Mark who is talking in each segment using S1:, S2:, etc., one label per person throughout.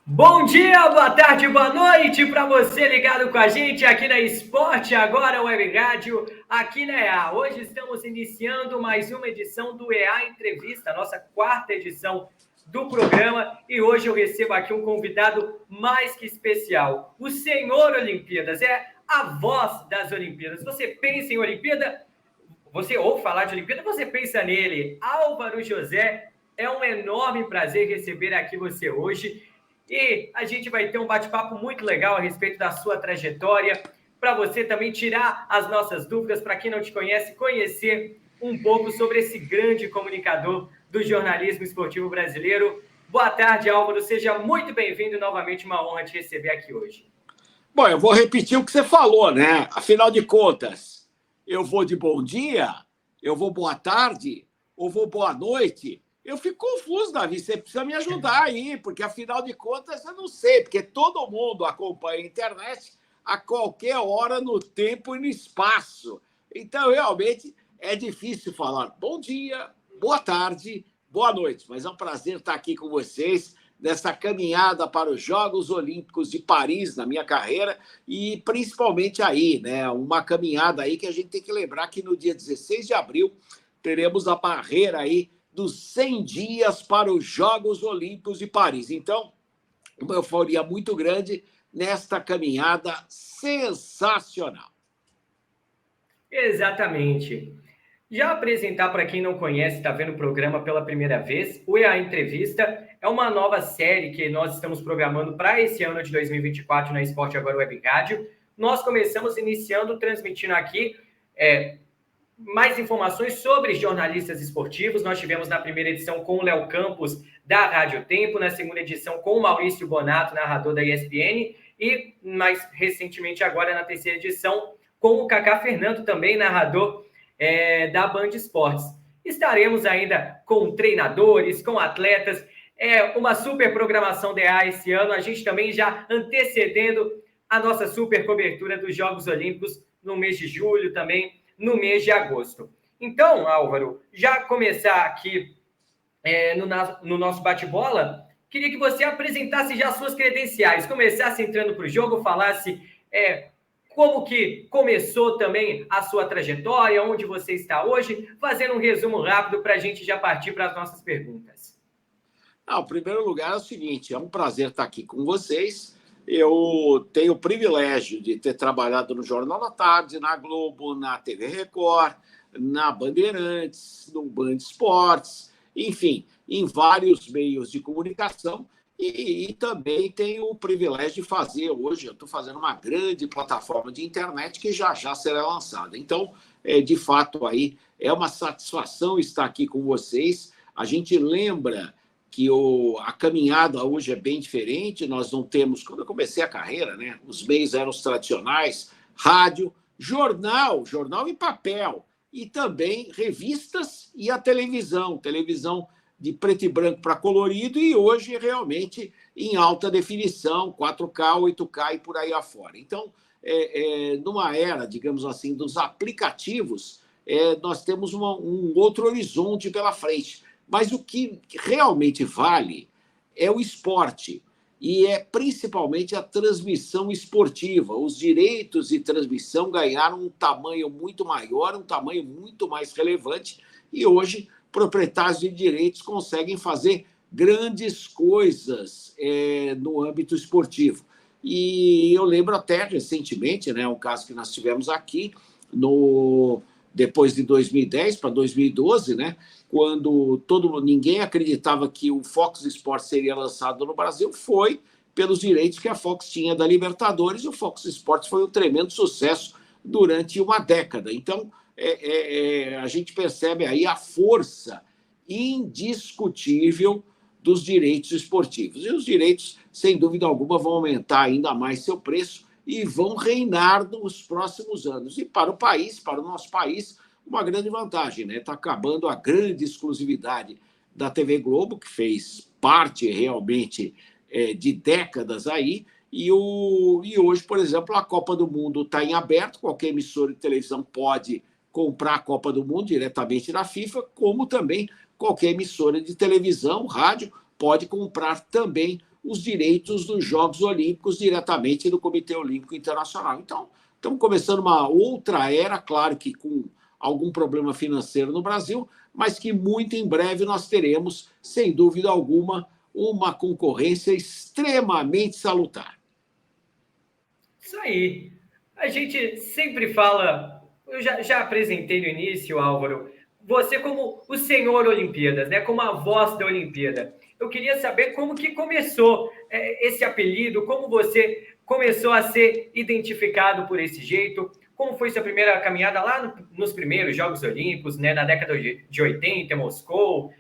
S1: Bom dia, boa tarde, boa noite para você ligado com a gente aqui na Esporte Agora Web Rádio, aqui na EA. Hoje estamos iniciando mais uma edição do EA Entrevista, nossa quarta edição do programa, e hoje eu recebo aqui um convidado mais que especial, o Senhor Olimpíadas, é a voz das Olimpíadas. Você pensa em Olimpíada, você ouve falar de Olimpíada, você pensa nele. Álvaro José, é um enorme prazer receber aqui você hoje. E a gente vai ter um bate-papo muito legal a respeito da sua trajetória, para você também tirar as nossas dúvidas, para quem não te conhece, conhecer um pouco sobre esse grande comunicador do jornalismo esportivo brasileiro. Boa tarde, Álvaro. Seja muito bem-vindo novamente. Uma honra te receber aqui hoje.
S2: Bom, eu vou repetir o que você falou, né? Afinal de contas, eu vou de bom dia, eu vou boa tarde, ou vou boa noite. Eu fico confuso, Davi. Você precisa me ajudar aí, porque afinal de contas eu não sei, porque todo mundo acompanha a internet a qualquer hora, no tempo e no espaço. Então, realmente, é difícil falar bom dia, boa tarde, boa noite. Mas é um prazer estar aqui com vocês nessa caminhada para os Jogos Olímpicos de Paris na minha carreira e principalmente aí, né, uma caminhada aí que a gente tem que lembrar que no dia 16 de abril teremos a barreira aí dos 100 dias para os Jogos Olímpicos de Paris. Então, uma euforia muito grande nesta caminhada sensacional.
S1: Exatamente. Já apresentar para quem não conhece, está vendo o programa pela primeira vez, o EA Entrevista é uma nova série que nós estamos programando para esse ano de 2024 na Esporte Agora Web Rádio. Nós começamos iniciando, transmitindo aqui mais informações sobre jornalistas esportivos. Nós tivemos na primeira edição com o Léo Campos, da Rádio Tempo, na segunda edição com o Maurício Bonato, narrador da ESPN, e mais recentemente agora na terceira edição com o Cacá Fernando, também narrador da Band Esportes. Estaremos ainda com treinadores, com atletas, uma super programação da EA esse ano, a gente também já antecedendo a nossa super cobertura dos Jogos Olímpicos no mês de julho, também no mês de agosto. Então, Álvaro, já começar aqui no nosso bate-bola, queria que você apresentasse já suas credenciais, começasse entrando para o jogo, falasse como que começou também a sua trajetória, onde você está hoje, fazendo um resumo rápido para a gente já partir para as nossas perguntas.
S2: Em primeiro lugar é o seguinte, é um prazer estar aqui com vocês. Eu tenho o privilégio de ter trabalhado no Jornal da Tarde, na Globo, na TV Record, na Bandeirantes, no Band Esportes, enfim, em vários meios de comunicação. E também tenho o privilégio de fazer, hoje eu estou fazendo uma grande plataforma de internet que já já será lançada. Então, de fato, aí é uma satisfação estar aqui com vocês. A gente lembra que a caminhada hoje é bem diferente. Nós não temos, quando eu comecei a carreira, né, os meios eram os tradicionais, rádio, jornal em papel, e também revistas e a televisão de preto e branco para colorido, e hoje realmente em alta definição, 4K, 8K e por aí afora. Então, numa era, digamos assim, dos aplicativos, nós temos um outro horizonte pela frente. Mas o que realmente vale é o esporte, e é principalmente a transmissão esportiva. Os direitos de transmissão ganharam um tamanho muito maior, um tamanho muito mais relevante, e hoje proprietários de direitos conseguem fazer grandes coisas no âmbito esportivo. E eu lembro até recentemente, né, um caso que nós tivemos aqui, depois de 2010 para 2012, né, quando ninguém acreditava que o Fox Sports seria lançado no Brasil, foi pelos direitos que a Fox tinha da Libertadores, e o Fox Sports foi um tremendo sucesso durante uma década. Então, a gente percebe aí a força indiscutível dos direitos esportivos. E os direitos, sem dúvida alguma, vão aumentar ainda mais seu preço e vão reinar nos próximos anos. E para o país, para o nosso país, uma grande vantagem, né? Está acabando a grande exclusividade da TV Globo, que fez parte realmente de décadas aí, e hoje, por exemplo, a Copa do Mundo está em aberto, qualquer emissora de televisão pode comprar a Copa do Mundo diretamente da FIFA, como também qualquer emissora de televisão, rádio, pode comprar também os direitos dos Jogos Olímpicos diretamente do Comitê Olímpico Internacional. Então, estamos começando uma outra era, claro que com algum problema financeiro no Brasil, mas que muito em breve nós teremos, sem dúvida alguma, uma concorrência extremamente salutar.
S1: Isso aí. A gente sempre fala, eu já apresentei no início, Álvaro, você como o senhor Olimpíadas, né? Como a voz da Olimpíada. Eu queria saber como que começou esse apelido, como você começou a ser identificado por esse jeito, como foi sua primeira caminhada lá nos primeiros Jogos Olímpicos, né? Na década de 80, em Moscou,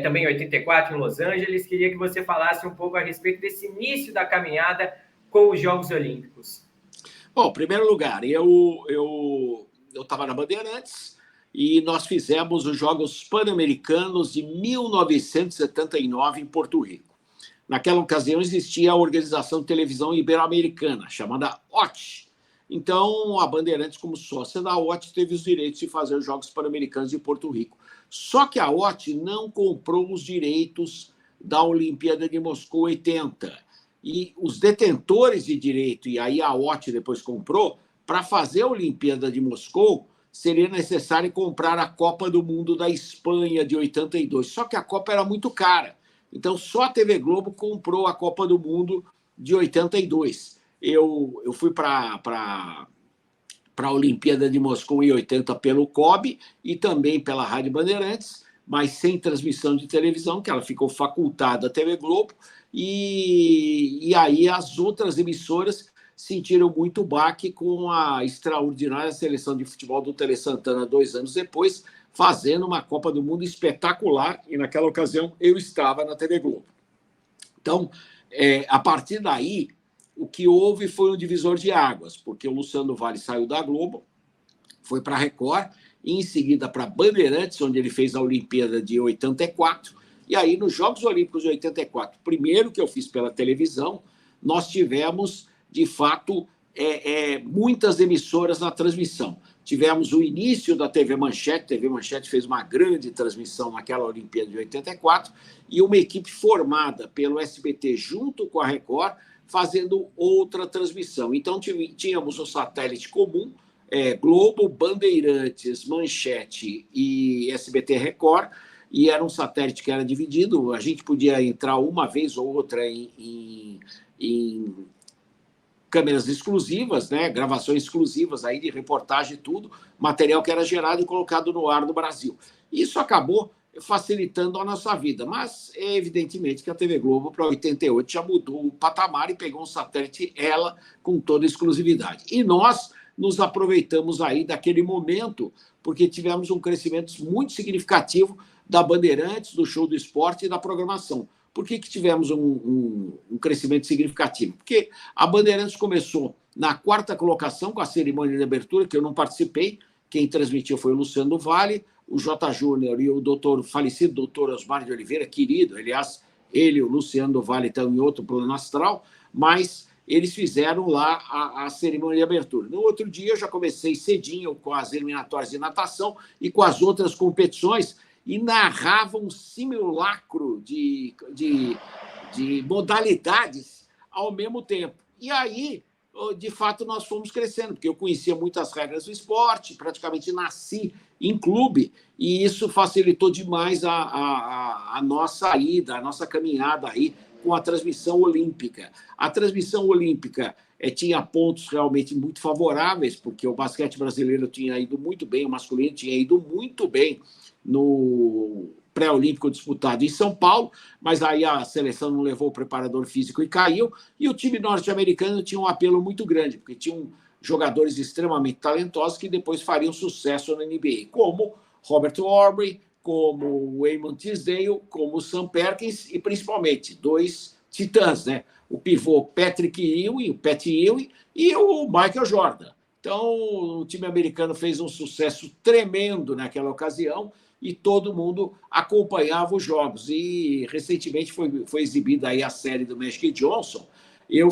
S1: também em 84, em Los Angeles. Queria que você falasse um pouco a respeito desse início da caminhada com os Jogos Olímpicos.
S2: Bom, em primeiro lugar, eu estava na Bandeirantes e nós fizemos os Jogos Pan-Americanos de 1979 em Porto Rico. Naquela ocasião existia a Organização de Televisão Ibero-Americana, chamada OTT. Então, a Bandeirantes, como sócia da OTT, teve os direitos de fazer os Jogos Pan-Americanos de Porto Rico. Só que a OTT não comprou os direitos da Olimpíada de Moscou 80. E os detentores de direito, e aí a OTT depois comprou, para fazer a Olimpíada de Moscou, seria necessário comprar a Copa do Mundo da Espanha de 82. Só que a Copa era muito cara. Então, só a TV Globo comprou a Copa do Mundo de 82. Eu fui para a Olimpíada de Moscou em 80 pelo COB e também pela Rádio Bandeirantes, mas sem transmissão de televisão, que ela ficou facultada à TV Globo. E aí as outras emissoras sentiram muito baque com a extraordinária seleção de futebol do Tele Santana 2 anos depois, fazendo uma Copa do Mundo espetacular, e naquela ocasião eu estava na TV Globo. Então, a partir daí, o que houve foi um divisor de águas, porque o Luciano Vale saiu da Globo, foi para a Record, e em seguida para Bandeirantes, onde ele fez a Olimpíada de 84, e aí nos Jogos Olímpicos de 84, primeiro que eu fiz pela televisão, nós tivemos, de fato, muitas emissoras na transmissão. Tivemos o início da TV Manchete, a TV Manchete fez uma grande transmissão naquela Olimpíada de 84, e uma equipe formada pelo SBT junto com a Record, fazendo outra transmissão. Então, tínhamos o satélite comum, Globo, Bandeirantes, Manchete e SBT Record, e era um satélite que era dividido, a gente podia entrar uma vez ou outra em câmeras exclusivas, né? Gravações exclusivas aí de reportagem e tudo, material que era gerado e colocado no ar no Brasil. Isso acabou facilitando a nossa vida, mas é evidentemente que a TV Globo para 88 já mudou o patamar e pegou um satélite ela com toda exclusividade. E nós nos aproveitamos aí daquele momento, porque tivemos um crescimento muito significativo da Bandeirantes, do Show do Esporte e da programação. Por que tivemos um crescimento significativo? Porque a Bandeirantes começou na 4ª colocação com a cerimônia de abertura, que eu não participei, quem transmitiu foi o Luciano Vale, o J. Júnior e o falecido doutor Osmar de Oliveira, querido, aliás, ele e o Luciano Vale estão em outro plano astral, mas eles fizeram lá a cerimônia de abertura. No outro dia, eu já comecei cedinho com as eliminatórias de natação e com as outras competições, e narrava um simulacro de modalidades ao mesmo tempo. E aí, de fato, nós fomos crescendo, porque eu conhecia muitas regras do esporte, praticamente nasci em clube, e isso facilitou demais a nossa ida, a nossa caminhada aí com a transmissão olímpica. A transmissão olímpica tinha pontos realmente muito favoráveis, porque o basquete brasileiro tinha ido muito bem, o masculino tinha ido muito bem no pré-olímpico disputado em São Paulo, mas aí a seleção não levou o preparador físico e caiu, e o time norte-americano tinha um apelo muito grande, porque tinham jogadores extremamente talentosos que depois fariam sucesso na NBA, como Robert Horry, como o Eamon Tisdale, como o Sam Perkins, e principalmente 2 titãs, né? O pivô Patrick Ewing, o Pat Ewing, e o Michael Jordan. Então, o time americano fez um sucesso tremendo naquela ocasião, e todo mundo acompanhava os jogos. E recentemente foi exibida aí a série do Magic Johnson. Eu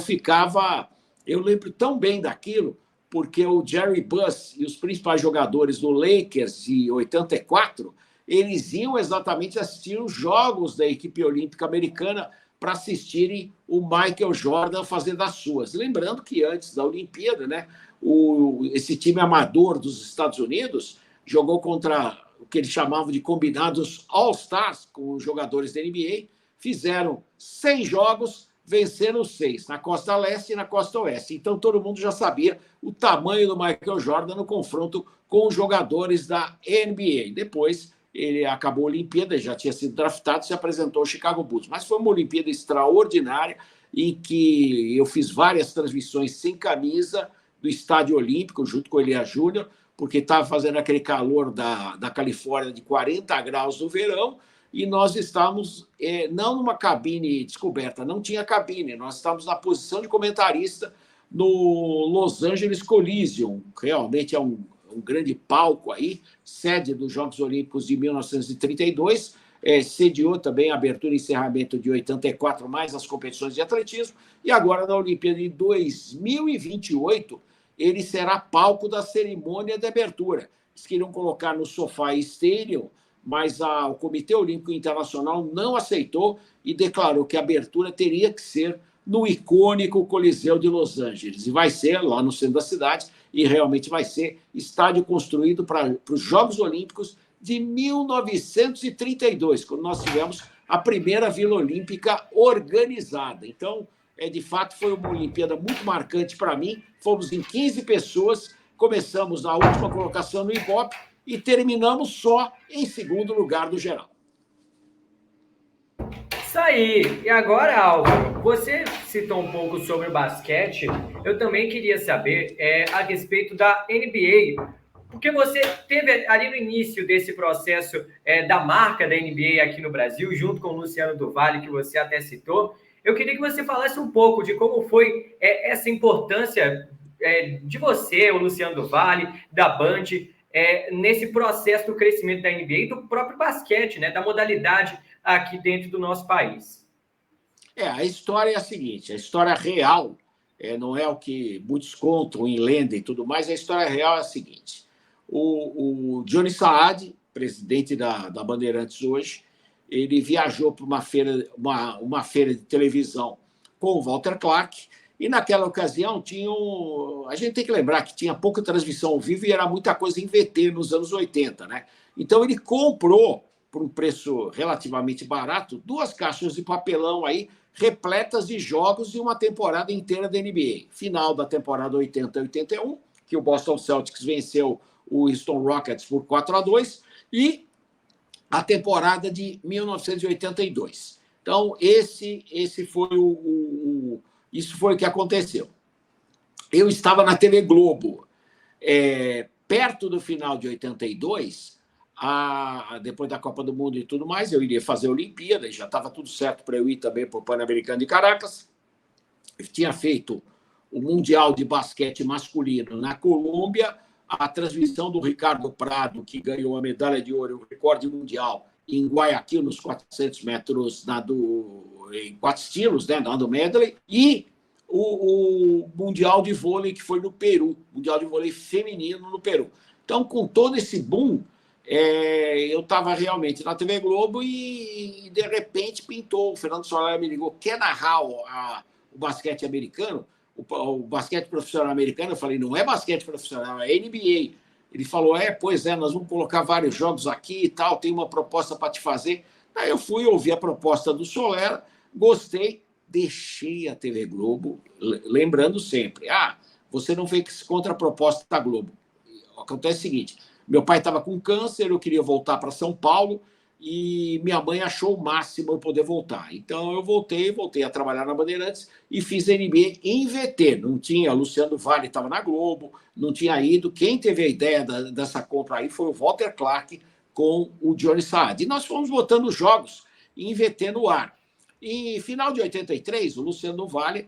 S2: lembro tão bem daquilo, porque o Jerry Buss e os principais jogadores do Lakers de 84, eles iam exatamente assistir os jogos da equipe olímpica americana para assistirem o Michael Jordan fazer das suas. Lembrando que antes da Olimpíada, né, esse time amador dos Estados Unidos jogou contra o que eles chamavam de combinados All-Stars, com os jogadores da NBA, fizeram 6 jogos, venceram 6, na costa leste e na costa oeste. Então, todo mundo já sabia o tamanho do Michael Jordan no confronto com os jogadores da NBA. Depois, ele acabou a Olimpíada, já tinha sido draftado, se apresentou ao Chicago Bulls. Mas foi uma Olimpíada extraordinária, em que eu fiz várias transmissões sem camisa do Estádio Olímpico, junto com o Elias Júnior, porque estava fazendo aquele calor da Califórnia de 40 graus no verão, e nós estávamos não numa cabine descoberta, não tinha cabine, nós estávamos na posição de comentarista no Los Angeles Coliseum. Realmente é um grande palco aí, sede dos Jogos Olímpicos de 1932, sediou também a abertura e encerramento de 84, mais as competições de atletismo, e agora na Olimpíada de 2028, ele será palco da cerimônia de abertura. Eles queriam colocar no SoFi Stadium, mas o Comitê Olímpico Internacional não aceitou e declarou que a abertura teria que ser no icônico Coliseu de Los Angeles. E vai ser lá no centro da cidade, e realmente vai ser estádio construído para os Jogos Olímpicos de 1932, quando nós tivemos a primeira Vila Olímpica organizada. Então, de fato, foi uma Olimpíada muito marcante para mim. Fomos em 15 pessoas, começamos na última colocação no Ibope e terminamos só em segundo lugar do geral.
S1: Isso aí. E agora, Álvaro, você citou um pouco sobre o basquete. Eu também queria saber a respeito da NBA, porque você teve ali no início desse processo da marca da NBA aqui no Brasil, junto com o Luciano do Vale, que você até citou. Eu queria que você falasse um pouco de como foi essa importância de você, o Luciano do Vale, da Band, nesse processo do crescimento da NBA e do próprio basquete, né, da modalidade aqui dentro do nosso país.
S2: A história é a seguinte, a história real, não é o que muitos contam em lenda e tudo mais, a história real é a seguinte. O Johnny Saad, presidente da Bandeirantes hoje, ele viajou para uma feira de televisão com o Walter Clark, e naquela ocasião a gente tem que lembrar que tinha pouca transmissão ao vivo e era muita coisa em VT nos anos 80, né? Então ele comprou, por um preço relativamente barato, 2 caixas de papelão aí, repletas de jogos de uma temporada inteira da NBA. Final da temporada 80-81, que o Boston Celtics venceu o Houston Rockets por 4-2, e a temporada de 1982. Então, isso foi o que aconteceu. Eu estava na TV Globo, perto do final de 82, depois da Copa do Mundo e tudo mais, eu iria fazer a Olimpíada, e já estava tudo certo para eu ir também para o Pan-Americano de Caracas. Eu tinha feito o Mundial de Basquete Masculino na Colômbia, a transmissão do Ricardo Prado, que ganhou a medalha de ouro, o recorde mundial, em Guayaquil, nos 400 metros em 4 estilos, né, do medley, e o Mundial de Vôlei, que foi no Peru, Mundial de Vôlei feminino no Peru. Então, com todo esse boom, eu estava realmente na TV Globo e, de repente, pintou. O Fernando Soler me ligou, quer narrar o basquete americano? O basquete profissional americano? Eu falei, não é basquete profissional, é NBA. Ele falou, pois é, nós vamos colocar vários jogos aqui e tal, tem uma proposta para te fazer. Aí eu fui ouvir a proposta do Soler, gostei, deixei a TV Globo, lembrando sempre, você não fez contra a proposta da Globo. Acontece o seguinte, meu pai estava com câncer, eu queria voltar para São Paulo, e minha mãe achou o máximo eu poder voltar. Então, eu voltei a trabalhar na Bandeirantes e fiz NBA em VT. Não tinha, Luciano Vale estava na Globo, não tinha ido. Quem teve a ideia dessa compra aí foi o Walter Clark com o Johnny Saad. E nós fomos botando jogos em VT no ar. E final de 83, o Luciano Vale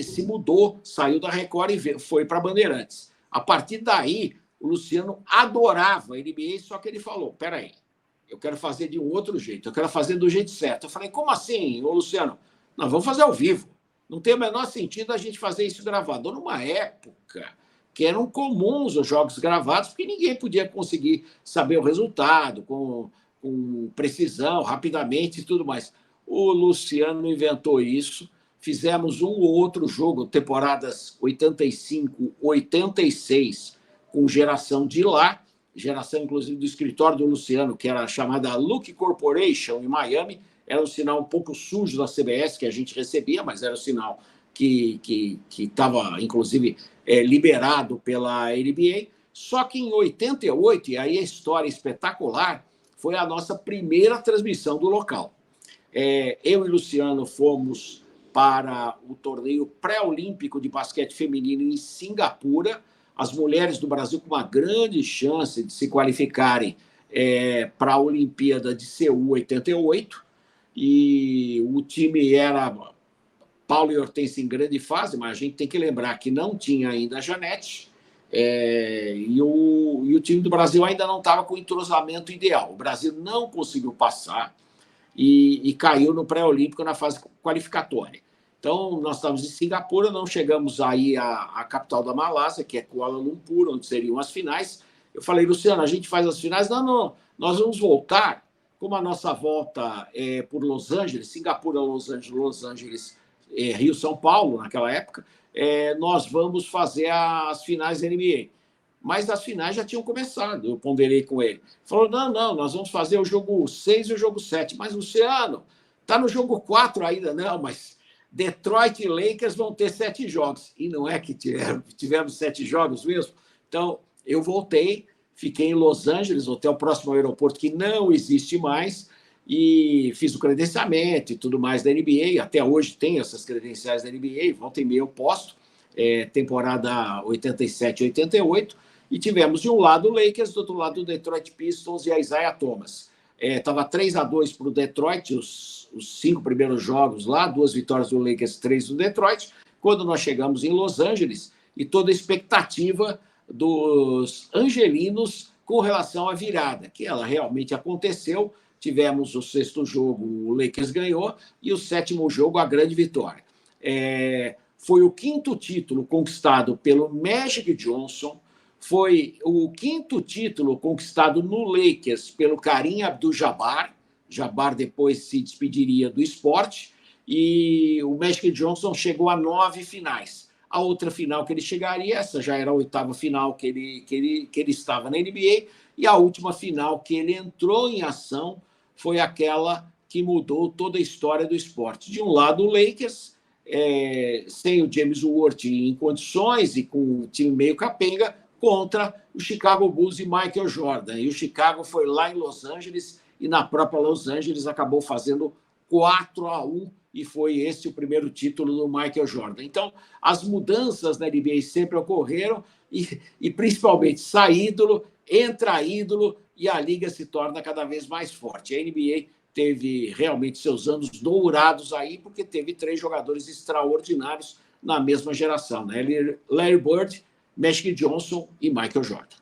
S2: se mudou, saiu da Record e foi para a Bandeirantes. A partir daí, o Luciano adorava a NBA, só que ele falou, peraí, eu quero fazer de um outro jeito, eu quero fazer do jeito certo. Eu falei, como assim, ô Luciano? Nós vamos fazer ao vivo. Não tem o menor sentido a gente fazer isso gravado. Numa época que eram comuns os jogos gravados, porque ninguém podia conseguir saber o resultado com precisão, rapidamente e tudo mais. o Luciano inventou isso. Fizemos um ou outro jogo, temporadas 85, 86, com geração de lá, geração, inclusive, do escritório do Luciano, que era chamada Look Corporation, em Miami. Era um sinal um pouco sujo da CBS, que a gente recebia, mas era um sinal que estava, inclusive, liberado pela NBA. Só que em 88, e aí a história espetacular, foi a nossa primeira transmissão do local. Eu e Luciano fomos para o torneio pré-olímpico de basquete feminino em Singapura. As mulheres do Brasil com uma grande chance de se qualificarem para a Olimpíada de Seul 88. E o time era Paulo e Hortência em grande fase, mas a gente tem que lembrar que não tinha ainda a Janete, e o time do Brasil ainda não estava com o entrosamento ideal. O Brasil não conseguiu passar e caiu no pré-olímpico na fase qualificatória. Então, nós estávamos em Singapura, não chegamos aí à capital da Malásia, que é Kuala Lumpur, onde seriam as finais. Eu falei, Luciano, a gente faz as finais? Não, nós vamos voltar. Como a nossa volta é por Los Angeles, Singapura, Los Angeles, Rio, São Paulo, naquela época, nós vamos fazer as finais da NBA. Mas as finais já tinham começado, eu ponderei com ele. Falou, não, nós vamos fazer o jogo 6 e o jogo 7. Mas, Luciano, está no jogo 4 ainda, não, mas Detroit e Lakers vão ter 7 jogos. E não é que tivemos 7 jogos mesmo? Então, eu voltei, fiquei em Los Angeles, hotel próximo ao aeroporto, que não existe mais, e fiz o credenciamento e tudo mais da NBA. Até hoje tem essas credenciais da NBA, volta e meia eu posto, temporada 87, 88, e tivemos de um lado o Lakers, do outro lado o Detroit Pistons e a Isaiah Thomas. Estava 3-2 para o Detroit, os 5 primeiros jogos lá, 2 vitórias do Lakers, 3 do Detroit. Quando nós chegamos em Los Angeles, e toda a expectativa dos angelinos com relação à virada, que ela realmente aconteceu. Tivemos o 6º jogo, o Lakers ganhou, e o 7º jogo, a grande vitória. Foi o 5º título conquistado pelo Magic Johnson, foi o 5º título conquistado no Lakers pelo Kareem Abdul-Jabbar. Jabbar depois se despediria do esporte, e o Magic Johnson chegou a 9 finais. A outra final que ele chegaria, essa já era a 8ª final que ele estava na NBA, e a última final que ele entrou em ação foi aquela que mudou toda a história do esporte. De um lado, o Lakers, sem o James Worthy em condições e com o time meio capenga, contra o Chicago Bulls e Michael Jordan. E o Chicago foi lá em Los Angeles, e na própria Los Angeles acabou fazendo 4-1, e foi esse o primeiro título do Michael Jordan. Então, as mudanças na NBA sempre ocorreram, e principalmente sai ídolo, entra ídolo, e a liga se torna cada vez mais forte. A NBA teve realmente seus anos dourados aí, porque teve 3 jogadores extraordinários na mesma geração, né? Larry Bird, Magic Johnson e Michael Jordan.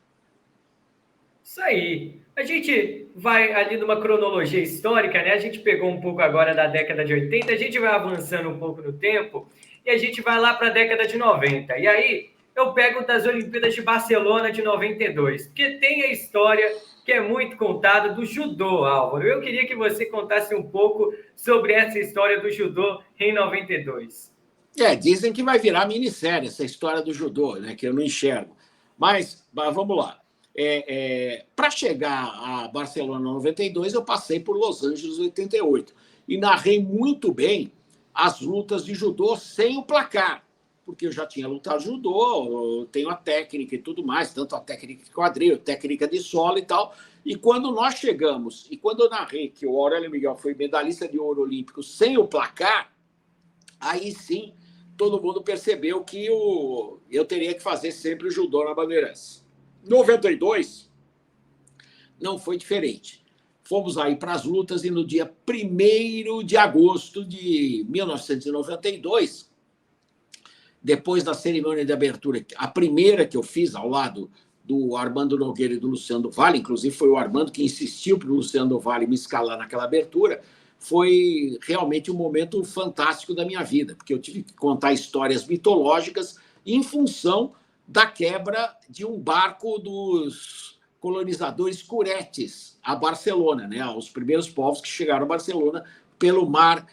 S1: Isso aí. A gente vai ali numa cronologia histórica, né? A gente pegou um pouco agora da década de 80, a gente vai avançando um pouco no tempo e a gente vai lá para a década de 90. E aí eu pego das Olimpíadas de Barcelona de 92, porque tem a história que é muito contada do judô, Álvaro. Eu queria que você contasse um pouco sobre essa história do judô em 92.
S2: Dizem que vai virar minissérie essa história do judô, né? Que eu não enxergo. Mas vamos lá. Para chegar a Barcelona 92, eu passei por Los Angeles 88 e narrei muito bem as lutas de judô sem o placar, porque eu já tinha lutado judô, eu tenho a técnica e tudo mais, tanto a técnica de quadril, técnica de solo e tal. E quando nós chegamos, e quando eu narrei que o Aurélio Miguel foi medalhista de ouro olímpico sem o placar, aí sim todo mundo percebeu que eu teria que fazer sempre o judô na Bandeirantes. 92 não foi diferente. Fomos aí para as lutas e no dia 1º de agosto de 1992, depois da cerimônia de abertura, a primeira que eu fiz ao lado do Armando Nogueira e do Luciano do Vale, inclusive foi o Armando que insistiu para o Luciano do Vale me escalar naquela abertura, foi realmente um momento fantástico da minha vida, porque eu tive que contar histórias mitológicas em função da quebra de um barco dos colonizadores curetes a Barcelona, né? Os primeiros povos que chegaram a Barcelona pelo mar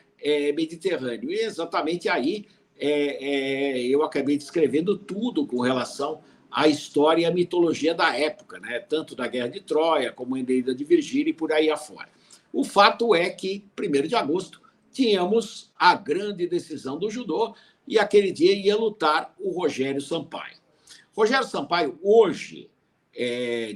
S2: Mediterrâneo. E exatamente aí eu acabei descrevendo tudo com relação à história e à mitologia da época, né? Tanto da Guerra de Troia, como a Eneida de Virgílio e por aí afora. O fato é que, 1º de agosto, tínhamos a grande decisão do judô e aquele dia ia lutar o Rogério Sampaio. Rogério Sampaio, hoje,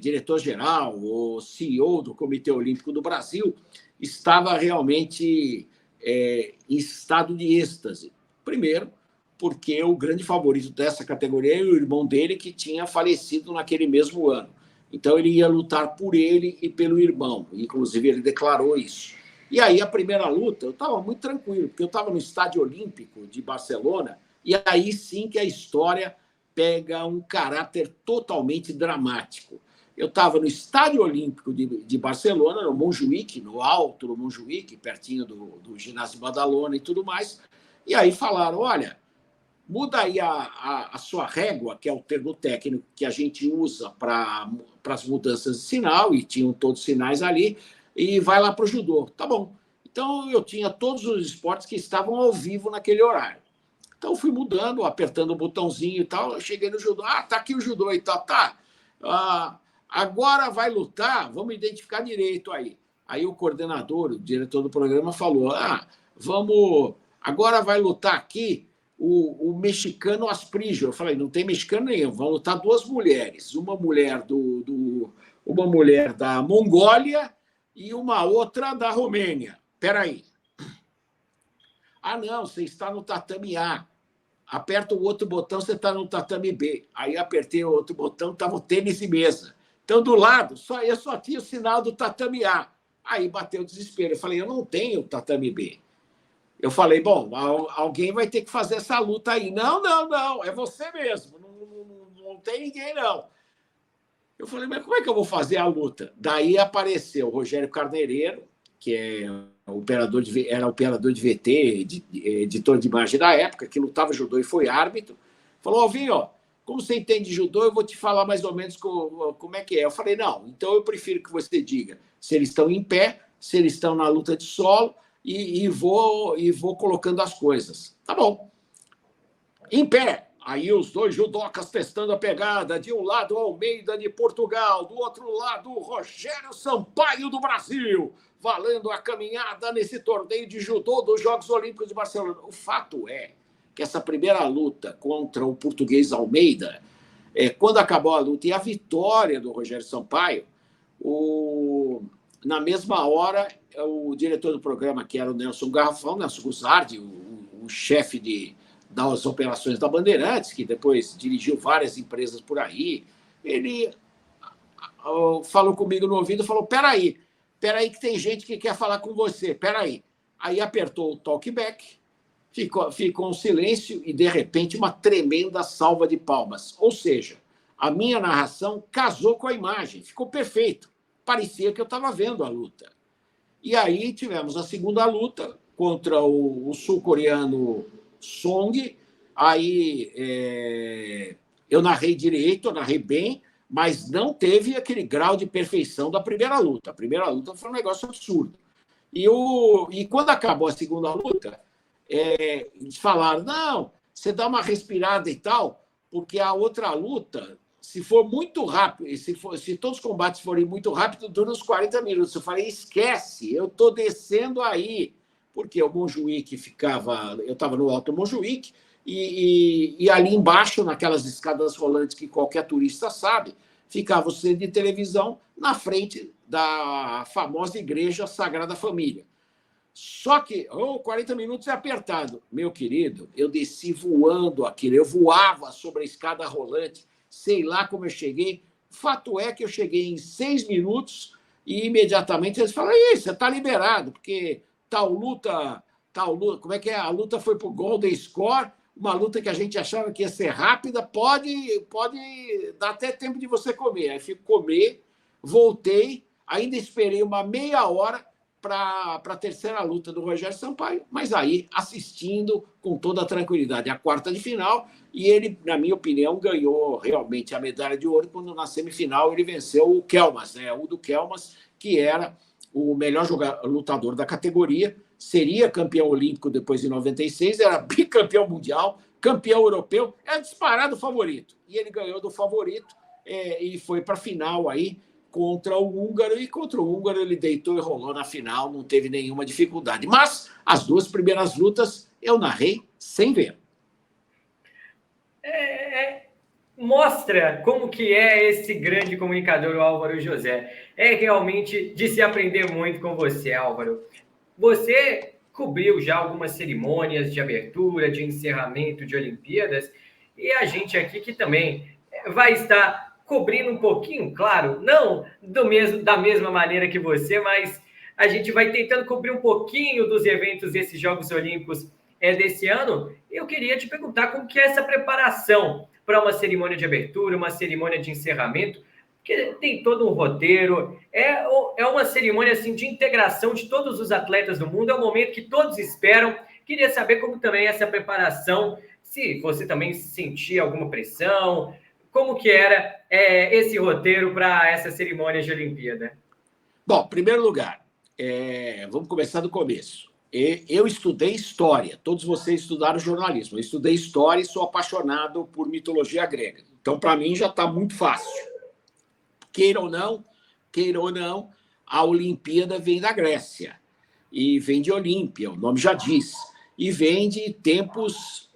S2: diretor-geral, o CEO do Comitê Olímpico do Brasil, estava realmente em estado de êxtase. Primeiro, porque o grande favorito dessa categoria é o irmão dele, que tinha falecido naquele mesmo ano. Então, ele ia lutar por ele e pelo irmão. Inclusive, ele declarou isso. E aí, a primeira luta, eu estava muito tranquilo, porque eu estava no Estádio Olímpico de Barcelona, e aí sim que a história pega um caráter totalmente dramático. Eu estava no Estádio Olímpico de Barcelona, no Montjuïc, no alto do Montjuïc, pertinho do ginásio Badalona e tudo mais, e aí falaram, olha, muda aí a sua régua, que é o termo técnico que a gente usa para as mudanças de sinal, e tinham todos os sinais ali, e vai lá para o judô. Tá bom. Então, eu tinha todos os esportes que estavam ao vivo naquele horário. Então, fui mudando, apertando o botãozinho e tal. Eu cheguei no judô. Tá aqui o judô e tal. Tá. Agora vai lutar, vamos identificar direito aí. Aí o coordenador, o diretor do programa, falou: agora vai lutar aqui o mexicano Asprígio. Eu falei: não tem mexicano nenhum, vão lutar 2 mulheres. Uma mulher uma mulher da Mongólia e uma outra da Romênia. Espera aí. Não, você está no tatame A. Aperta o outro botão, você está no tatame B. Aí apertei o outro botão, estava o tênis e mesa. Então, do lado, eu só tinha o sinal do tatame A. Aí bateu o desespero. Eu falei: eu não tenho tatame B. Eu falei: bom, alguém vai ter que fazer essa luta aí. Não, é você mesmo. Não tem ninguém, não. Eu falei: mas como é que eu vou fazer a luta? Daí apareceu o Rogério Carneiro, que era operador de VT, editor de imagem da época, que lutava judô e foi árbitro. Falou: Alvinho, como você entende judô, eu vou te falar mais ou menos como é que é. Eu falei: não, então eu prefiro que você diga se eles estão em pé, se eles estão na luta de solo, e vou colocando as coisas. Tá bom. Em pé. Aí os 2 judocas testando a pegada. De um lado, Almeida de Portugal. Do outro lado, Rogério Sampaio do Brasil. Valendo a caminhada nesse torneio de judô dos Jogos Olímpicos de Barcelona. O fato é que essa primeira luta contra o português Almeida, quando acabou a luta e a vitória do Rogério Sampaio, na mesma hora, o diretor do programa, que era o Nelson Garrafão, Nelson Guzardi, o chefe das operações da Bandeirantes, que depois dirigiu várias empresas por aí, ele falou comigo no ouvido e falou: peraí que tem gente que quer falar com você, peraí. Aí apertou o talkback, ficou um silêncio e, de repente, uma tremenda salva de palmas. Ou seja, a minha narração casou com a imagem, ficou perfeito. Parecia que eu estava vendo a luta. E aí tivemos a segunda luta contra o sul-coreano Song. Aí eu narrei direito, eu narrei bem, mas não teve aquele grau de perfeição da primeira luta. A primeira luta foi um negócio absurdo. E quando acabou a segunda luta, eles falaram: não, você dá uma respirada e tal, porque a outra luta, se for muito rápido, se todos os combates forem muito rápidos, dura uns 40 minutos. Eu falei: esquece, eu estou descendo aí. Porque o Montjuïc eu estava no alto Montjuïc, e ali embaixo, naquelas escadas rolantes que qualquer turista sabe, ficava o centro de televisão na frente da famosa Igreja Sagrada Família. Só que 40 minutos é apertado. Meu querido, eu desci voando aquilo, eu voava sobre a escada rolante, sei lá como eu cheguei. Fato é que eu cheguei em 6 minutos e imediatamente eles falaram: você está liberado, porque tal luta, como é que é? A luta foi para o Golden Score, uma luta que a gente achava que ia ser rápida, pode dar até tempo de você comer. Aí fui comer, voltei, ainda esperei uma meia hora para a terceira luta do Rogério Sampaio, mas aí assistindo com toda a tranquilidade a quarta de final, e ele, na minha opinião, ganhou realmente a medalha de ouro quando na semifinal ele venceu o Kelmas, o Udo Kelmas, que era o melhor lutador da categoria, seria campeão olímpico depois de 96, era bicampeão mundial, campeão europeu, era disparado favorito. E ele ganhou do favorito e foi para a final aí contra o húngaro, e contra o húngaro ele deitou e rolou na final, não teve nenhuma dificuldade. Mas as duas primeiras lutas eu narrei sem ver.
S1: Mostra como que é esse grande comunicador, o Álvaro José. É realmente de se aprender muito com você, Álvaro. Você cobriu já algumas cerimônias de abertura, de encerramento de Olimpíadas, e a gente aqui que também vai estar cobrindo um pouquinho, claro, não da mesma maneira que você, mas a gente vai tentando cobrir um pouquinho dos eventos desses Jogos Olímpicos desse ano. Eu queria te perguntar como que é essa preparação para uma cerimônia de abertura, uma cerimônia de encerramento, porque tem todo um roteiro, é uma cerimônia assim, de integração de todos os atletas do mundo, é um momento que todos esperam. Queria saber como também é essa preparação, se você também sentia alguma pressão, como que era esse roteiro para essa cerimônia de Olimpíada?
S2: Bom, em primeiro lugar, vamos começar do começo. Eu estudei história, todos vocês estudaram jornalismo. Eu estudei história e sou apaixonado por mitologia grega. Então, para mim, já está muito fácil. Queira ou não, a Olimpíada vem da Grécia. E vem de Olímpia, o nome já diz. E vem de tempos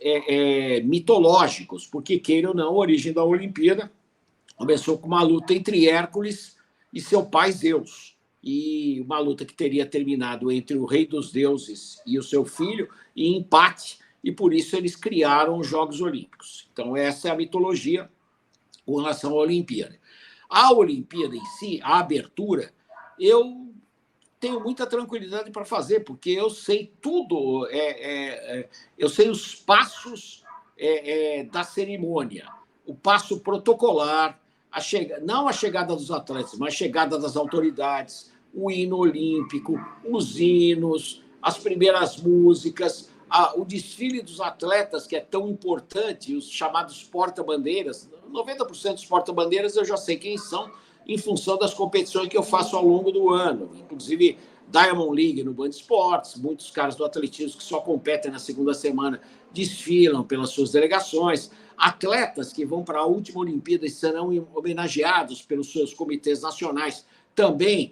S2: mitológicos, porque, queira ou não, a origem da Olimpíada começou com uma luta entre Hércules e seu pai Zeus. E uma luta que teria terminado entre o rei dos deuses e o seu filho, em empate, e por isso eles criaram os Jogos Olímpicos. Então, essa é a mitologia com relação à Olimpíada. A Olimpíada em si, a abertura, eu tenho muita tranquilidade para fazer, porque eu sei tudo, eu sei os passos da cerimônia, o passo protocolar, não a chegada dos atletas, mas a chegada das autoridades, o hino olímpico, os hinos, as primeiras músicas, o desfile dos atletas, que é tão importante, os chamados porta-bandeiras. 90% dos porta-bandeiras eu já sei quem são, em função das competições que eu faço ao longo do ano. Inclusive, Diamond League no Band Esportes, muitos caras do atletismo que só competem na segunda semana desfilam pelas suas delegações. Atletas que vão para a última Olimpíada e serão homenageados pelos seus comitês nacionais também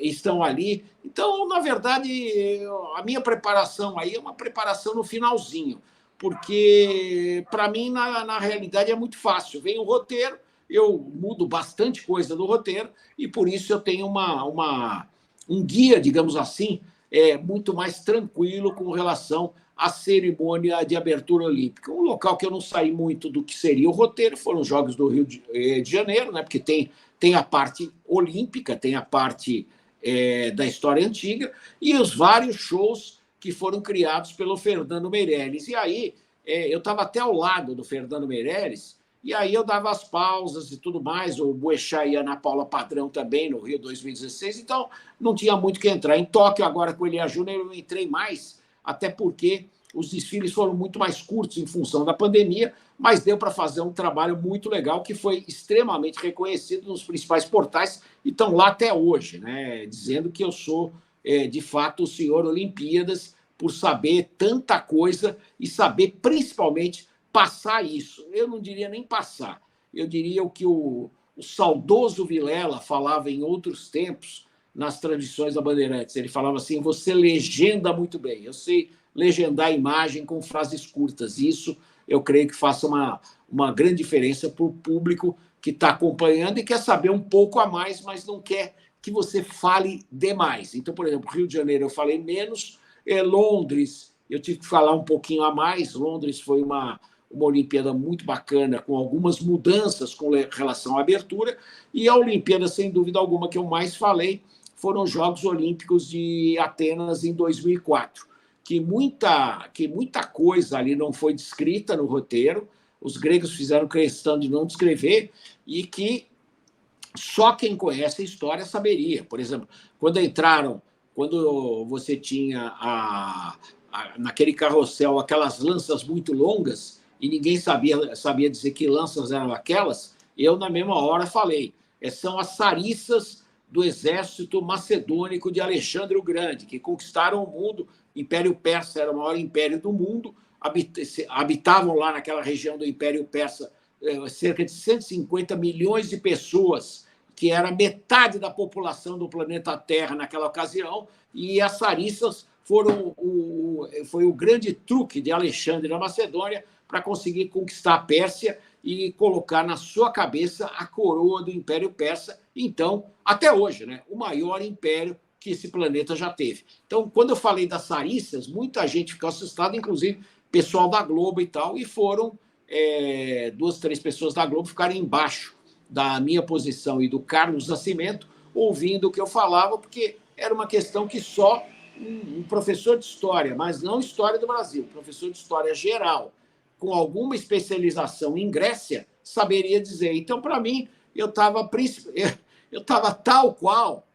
S2: estão ali. Então, na verdade, a minha preparação aí é uma preparação no finalzinho, porque, para mim, na realidade, é muito fácil. Vem o roteiro, eu mudo bastante coisa do roteiro, e por isso eu tenho um guia, digamos assim, muito mais tranquilo com relação à cerimônia de abertura olímpica. Um local que eu não saí muito do que seria o roteiro foram os Jogos do Rio de Janeiro, né? Porque tem a parte olímpica, tem a parte da história antiga, e os vários shows que foram criados pelo Fernando Meirelles. E aí, eu estava até ao lado do Fernando Meirelles, e aí eu dava as pausas e tudo mais. O Boechat e a Ana Paula Padrão também, no Rio 2016, então não tinha muito que entrar. Em Tóquio, agora com o Elia Júnior, eu entrei mais, até porque os desfiles foram muito mais curtos em função da pandemia, mas deu para fazer um trabalho muito legal, que foi extremamente reconhecido nos principais portais, e estão lá até hoje, né? Dizendo que eu sou, de fato, o senhor Olimpíadas, por saber tanta coisa e saber, principalmente, passar isso. Eu não diria nem passar, eu diria o que o saudoso Vilela falava em outros tempos, nas transmissões da Bandeirantes. Ele falava assim: você legenda muito bem. Eu sei legendar a imagem com frases curtas. Isso eu creio que faça uma grande diferença para o público que está acompanhando e quer saber um pouco a mais, mas não quer que você fale demais. Então, por exemplo, Rio de Janeiro eu falei menos, Londres eu tive que falar um pouquinho a mais. Londres foi uma Olimpíada muito bacana, com algumas mudanças com relação à abertura, e a Olimpíada, sem dúvida alguma, que eu mais falei foram os Jogos Olímpicos de Atenas em 2004, que muita coisa ali não foi descrita no roteiro, os gregos fizeram questão de não descrever, e que só quem conhece a história saberia. Por exemplo, quando você tinha naquele carrossel aquelas lanças muito longas, e ninguém sabia dizer que lanças eram aquelas, eu, na mesma hora, falei: são as sarissas do exército macedônico de Alexandre o Grande, que conquistaram o mundo Império Persa era o maior império do mundo, habitavam lá naquela região do Império Persa cerca de 150 milhões de pessoas, que era metade da população do planeta Terra naquela ocasião, e as Sarissas foi o grande truque de Alexandre da Macedônia para conseguir conquistar a Pérsia e colocar na sua cabeça a coroa do Império Persa, então, até hoje, né, o maior império que esse planeta já teve. Então, quando eu falei das Sarissas, muita gente ficou assustada, inclusive pessoal da Globo e tal, e foram 2, 3 pessoas da Globo ficaram embaixo da minha posição e do Carlos Nascimento, ouvindo o que eu falava, porque era uma questão que só um professor de história, mas não história do Brasil, professor de história geral, com alguma especialização em Grécia, saberia dizer. Então, para mim, eu estava tal qual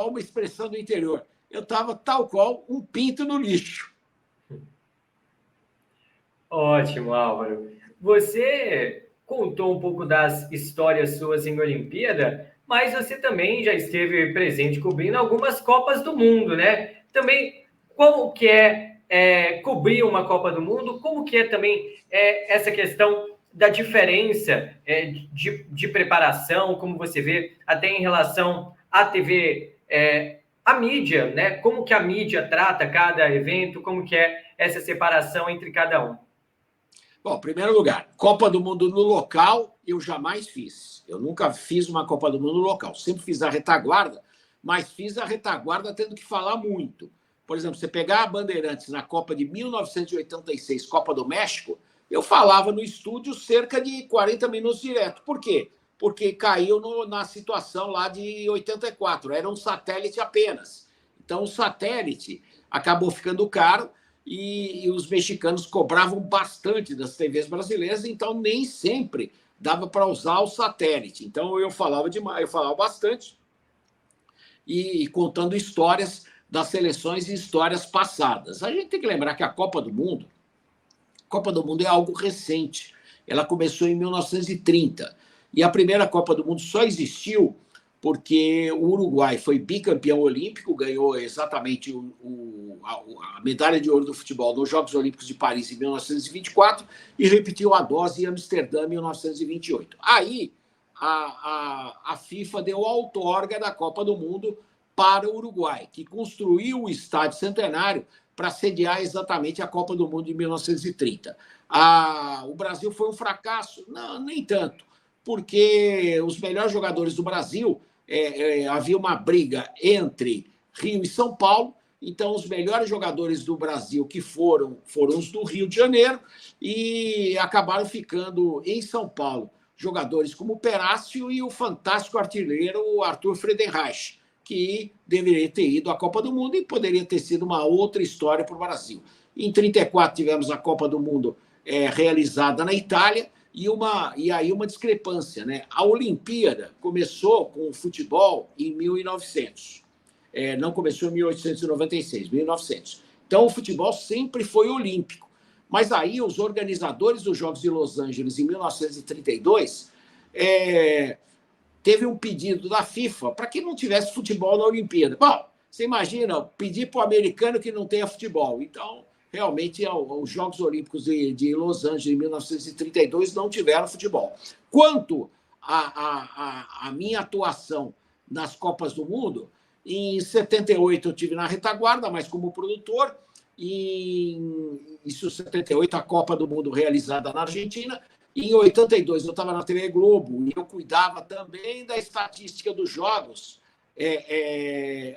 S2: uma expressão do interior, eu estava tal qual um pinto no lixo.
S1: Ótimo, Álvaro. Você contou um pouco das histórias suas em Olimpíada, mas você também já esteve presente cobrindo algumas Copas do Mundo, né? Também, como que é cobrir uma Copa do Mundo? Como que é também essa questão da diferença de preparação, como você vê, até em relação à TV, a mídia, né? Como que a mídia trata cada evento, como que é essa separação entre cada um?
S2: Bom, em primeiro lugar, Copa do Mundo no local, eu jamais fiz. Eu nunca fiz uma Copa do Mundo no local. Sempre fiz a retaguarda, mas fiz a retaguarda tendo que falar muito. Por exemplo, você pegar a Bandeirantes na Copa de 1986, Copa do México, eu falava no estúdio cerca de 40 minutos direto. Por quê? Porque caiu na situação lá de 84. Era um satélite apenas. Então, o satélite acabou ficando caro, e os mexicanos cobravam bastante das TVs brasileiras, então nem sempre dava para usar o satélite. Então eu falava demais, eu falava bastante, e contando histórias das seleções e histórias passadas. A gente tem que lembrar que a Copa do Mundo é algo recente. Ela começou em 1930, e a primeira Copa do Mundo só existiu porque o Uruguai foi bicampeão olímpico, ganhou exatamente a medalha de ouro do futebol nos Jogos Olímpicos de Paris em 1924 e repetiu a dose em Amsterdã em 1928. Aí a FIFA deu a outorga da Copa do Mundo para o Uruguai, que construiu o Estádio Centenário para sediar exatamente a Copa do Mundo de 1930. O Brasil foi um fracasso? Não, nem tanto, porque os melhores jogadores do Brasil, havia uma briga entre Rio e São Paulo, então os melhores jogadores do Brasil que foram os do Rio de Janeiro, e acabaram ficando em São Paulo jogadores como o Perácio e o fantástico artilheiro Arthur Friedenreich, que deveria ter ido à Copa do Mundo e poderia ter sido uma outra história para o Brasil. Em 1934 tivemos a Copa do Mundo realizada na Itália, e aí uma discrepância, né? A Olimpíada começou com o futebol em 1900. Não começou em 1896, 1900. Então, o futebol sempre foi olímpico. Mas aí, os organizadores dos Jogos de Los Angeles, em 1932, teve um pedido da FIFA para que não tivesse futebol na Olimpíada. Bom, você imagina, pedir para o americano que não tenha futebol. Então, realmente, os Jogos Olímpicos de Los Angeles, em 1932, não tiveram futebol. Quanto à minha atuação nas Copas do Mundo, em 78 eu tive na retaguarda, mas como produtor, em 78 a Copa do Mundo realizada na Argentina, e em 82 eu estava na TV Globo, e eu cuidava também da estatística dos jogos,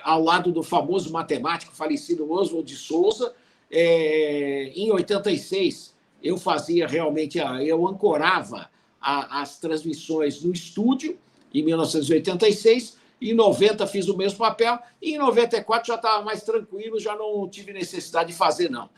S2: ao lado do famoso matemático falecido Oswald de Souza. Em 86, eu fazia realmente, eu ancorava as transmissões no estúdio, em 1986, em 90 fiz o mesmo papel, e em 94 já estava mais tranquilo, já não tive necessidade de fazer, não.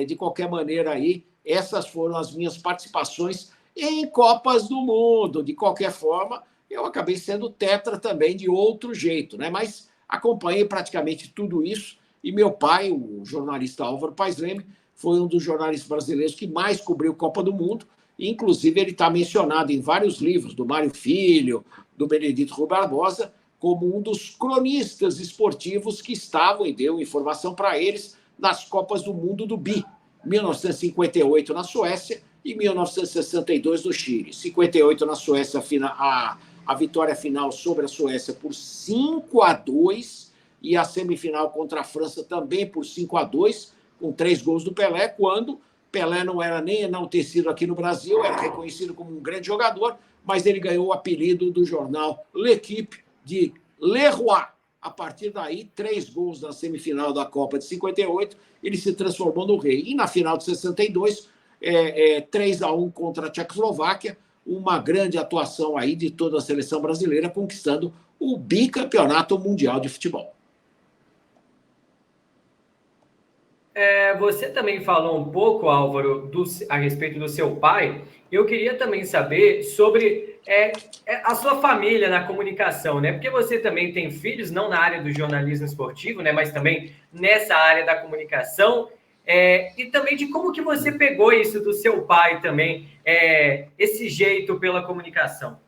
S2: De qualquer maneira, aí, essas foram as minhas participações em Copas do Mundo. De qualquer forma, eu acabei sendo tetra também de outro jeito, né? Mas acompanhei praticamente tudo isso. E meu pai, o jornalista Álvaro Paes Leme, foi um dos jornalistas brasileiros que mais cobriu Copa do Mundo. Inclusive, ele está mencionado em vários livros, do Mário Filho, do Benedito Rui Barbosa, como um dos cronistas esportivos que estavam, e deu informação para eles, nas Copas do Mundo do Bi, 1958 na Suécia e 1962 no Chile. 58 na Suécia, a vitória final sobre a Suécia por 5-2 e a semifinal contra a França também por 5-2, com 3 gols do Pelé, quando Pelé não era nem enaltecido aqui no Brasil, era reconhecido como um grande jogador, mas ele ganhou o apelido do jornal L'Équipe de Le Roi. A partir daí, 3 gols na semifinal da Copa de 58, ele se transformou no rei. E na final de 62, 3-1 contra a Tchecoslováquia, uma grande atuação aí de toda a seleção brasileira, conquistando o bicampeonato mundial de futebol.
S1: Você também falou um pouco, Álvaro, a respeito do seu pai. Eu queria também saber sobre a sua família na comunicação, né? Porque você também tem filhos, não na área do jornalismo esportivo, né? Mas também nessa área da comunicação. E também de como que você pegou isso do seu pai também, esse jeito pela comunicação.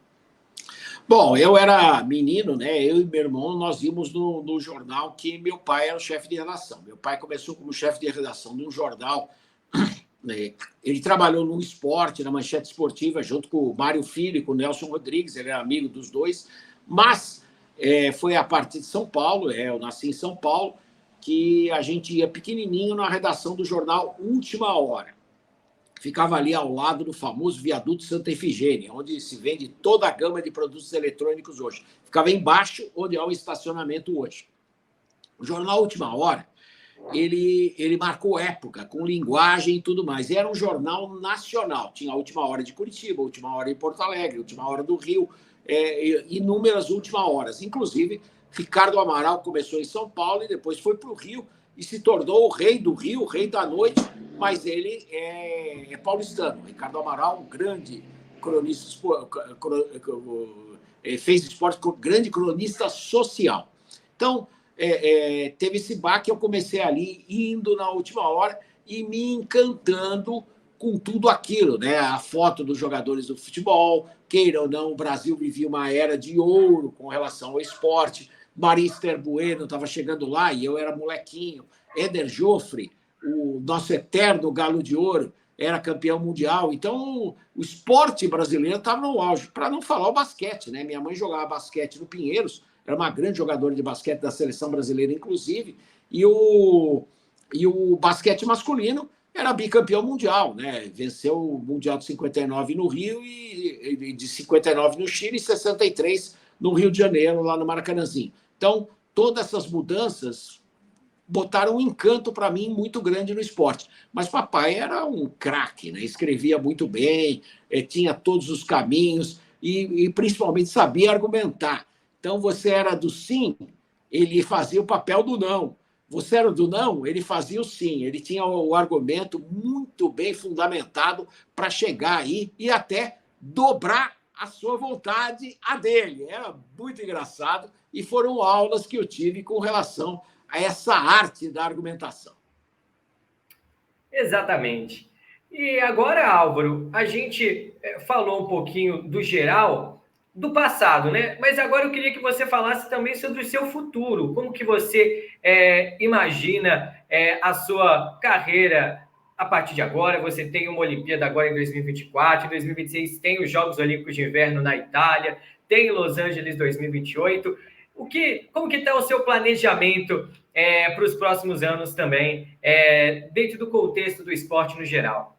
S2: Bom, eu era menino, né? Eu e meu irmão, nós vimos no jornal que meu pai era o chefe de redação. Meu pai começou como chefe de redação de um jornal. Ele trabalhou no esporte, na Manchete Esportiva, junto com o Mário Filho e com o Nelson Rodrigues, ele era amigo dos dois. Mas foi a partir de São Paulo, eu nasci em São Paulo, que a gente ia pequenininho na redação do jornal Última Hora. Ficava ali ao lado do famoso viaduto Santa Efigênia, onde se vende toda a gama de produtos eletrônicos hoje. Ficava embaixo, onde há o estacionamento hoje. O jornal Última Hora, ele marcou época, com linguagem e tudo mais. Era um jornal nacional. Tinha a Última Hora de Curitiba, a Última Hora em Porto Alegre, a Última Hora do Rio, inúmeras Últimas Horas. Inclusive, Ricardo Amaral começou em São Paulo e depois foi para o Rio e se tornou o rei do Rio, o rei da noite, mas ele é paulistano. Ricardo Amaral, um grande cronista, fez esporte, grande cronista social. Então, teve esse baque, eu comecei ali, indo na Última Hora e me encantando com tudo aquilo, né? A foto dos jogadores do futebol, queira ou não, o Brasil vivia uma era de ouro com relação ao esporte. Marister Bueno estava chegando lá e eu era molequinho. Éder Joffre, o nosso eterno galo de ouro, era campeão mundial. Então, o esporte brasileiro estava no auge. Para não falar o basquete, né? Minha mãe jogava basquete no Pinheiros, era uma grande jogadora de basquete da seleção brasileira, inclusive, e o basquete masculino era bicampeão mundial, né? Venceu o Mundial de 59 no Rio e de 59 no Chile e 63 no Rio de Janeiro, lá no Maracanãzinho. Então, todas essas mudanças botaram um encanto para mim muito grande no esporte. Mas papai era um craque, né? Escrevia muito bem, tinha todos os caminhos e principalmente sabia argumentar. Então, você era do sim, ele fazia o papel do não. Você era do não, ele fazia o sim. Ele tinha o argumento muito bem fundamentado para chegar aí e até dobrar a sua vontade a dele. Era muito engraçado e foram aulas que eu tive com relação a essa arte da argumentação.
S1: Exatamente. E agora, Álvaro, a gente falou um pouquinho do geral, do passado, né? Mas agora eu queria que você falasse também sobre o seu futuro. Como que você imagina a sua carreira a partir de agora? Você tem uma Olimpíada agora em 2024, em 2026 tem os Jogos Olímpicos de Inverno na Itália, tem Los Angeles 2028. Como que está o seu planejamento para os próximos anos também, dentro do contexto do esporte no geral?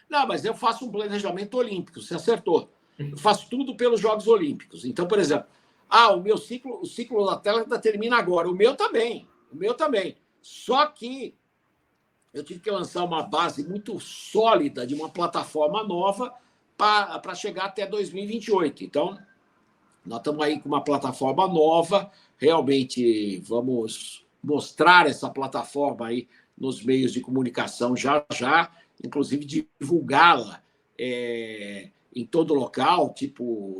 S2: Não, mas eu faço um planejamento olímpico, você acertou. Eu faço tudo pelos Jogos Olímpicos. Então, por exemplo, o ciclo da atleta termina agora. O meu também. Só que eu tive que lançar uma base muito sólida de uma plataforma nova para chegar até 2028. Então, nós estamos aí com uma plataforma nova. Realmente vamos mostrar essa plataforma aí nos meios de comunicação já, inclusive divulgá-la em todo local,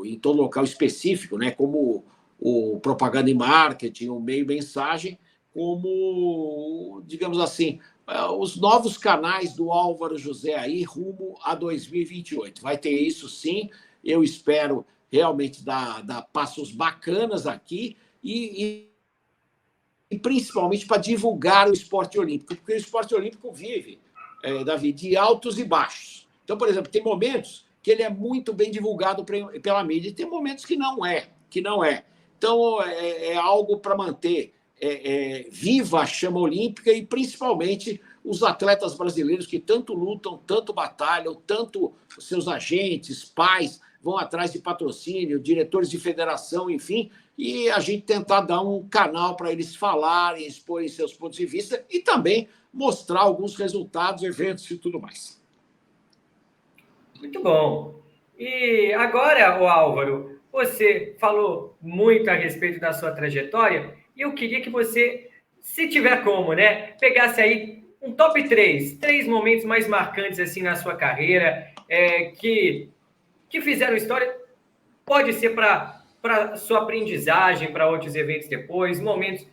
S2: em todo local específico, né? Como o propaganda e marketing, o meio mensagem, como, digamos assim, os novos canais do Álvaro José aí rumo a 2028. Vai ter isso sim, eu espero realmente dar passos bacanas aqui e e principalmente para divulgar o esporte olímpico, porque o esporte olímpico vive, Davi, de altos e baixos. Então, por exemplo, tem momentos que ele é muito bem divulgado pela mídia e tem momentos que não é. Então, é algo para manter viva a chama olímpica e, principalmente, os atletas brasileiros que tanto lutam, tanto batalham, tanto seus agentes, pais, vão atrás de patrocínio, diretores de federação, enfim, e a gente tentar dar um canal para eles falarem, exporem seus pontos de vista e também mostrar alguns resultados, eventos e tudo mais.
S1: Muito bom. E agora, o Álvaro, você falou muito a respeito da sua trajetória e eu queria que você, se tiver como, né, pegasse aí um top 3 momentos mais marcantes assim na sua carreira, que fizeram história. Pode ser para sua aprendizagem, para outros eventos depois, momentos,